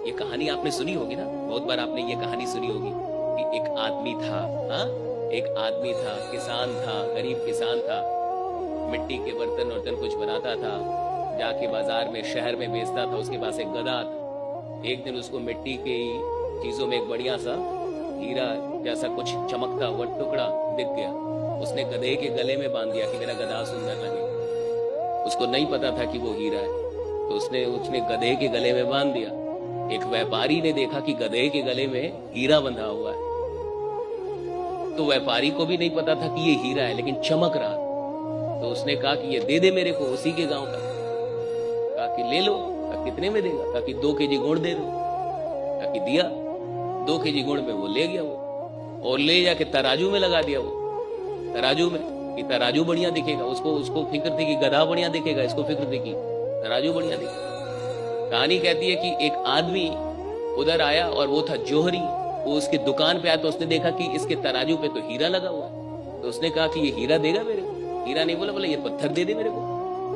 ये कहानी आपने सुनी होगी ना, बहुत बार आपने ये कहानी सुनी होगी कि एक आदमी था। हाँ, एक आदमी था, किसान था, गरीब किसान था, मिट्टी के बर्तन वर्तन कुछ बनाता था, जाके बाजार में शहर में बेचता था। उसके पास एक गधा था। एक दिन उसको मिट्टी की चीजों में एक बढ़िया सा हीरा जैसा कुछ चमकता हुआ टुकड़ा दिख गया। उसने गधे के गले में बांध दिया कि मेरा गधा सुंदर लगे। उसको नहीं पता था कि वो हीरा है, तो उसने उसने गधे के गले में बांध दिया। एक व्यापारी ने देखा कि गधे के गले में हीरा बंधा हुआ है, तो व्यापारी को भी नहीं पता था कि ये हीरा है, लेकिन चमक रहा। तो उसने कहा कि ये दे दे मेरे को, उसी के गांव का। कहा कि ले लो। कहा कितने में देगा? कहा कि 2 केजी गुड़ दे दो। कहा कि दिया। 2 केजी गुड़ में वो ले गया वो, और ले जाके तराजू में लगा दिया। वो तराजू में कि तराजू बढ़िया दिखेगा। उसको उसको फिक्र थी कि गधा बढ़िया दिखेगा, इसको फिक्र थी कि तराजू बढ़िया दिखेगा। कहानी कहती है कि एक आदमी उधर आया और वो था जोहरी। वो उसकी दुकान पे आया तो उसने देखा कि इसके तराजू पे तो हीरा लगा हुआ है। तो उसने कहा कि ये हीरा देगा मेरे को? हीरा नहीं बोला, बोला ये पत्थर दे दे मेरे को।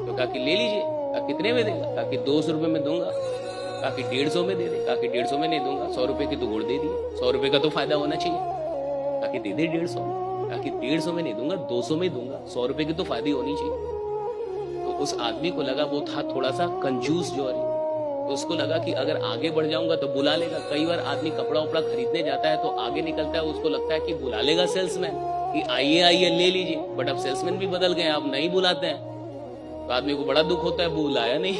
तो कहा कि ले लीजिए। कहा कितने में देगा? कहा कि 200 रुपए में दूंगा। कहा कि 150 में दे दे। कहा कि 150 में नहीं दूंगा, 100 रुपए की तो गुड़ दे दिए, 100 रुपए का तो फायदा होना चाहिए। कहा कि दे दे 150 में। कहा कि 150 में नहीं दूंगा, 200 में दूंगा, 100 रुपए की तो फायदा होनी चाहिए। तो उस आदमी को लगा, वो था थोड़ा सा कंजूस जोहरी, तो उसको लगा कि अगर आगे बढ़ जाऊंगा तो बुला लेगा। कई बार आदमी कपड़ा उपड़ा खरीदने जाता है तो आगे निकलता है, उसको लगता है कि बुला लेगा सेल्समैन कि आइए आइए ले लीजिए। बट अब सेल्समैन भी बदल गए, अब नहीं बुलाते हैं, तो आदमी को बड़ा दुख होता है, बुलाया नहीं।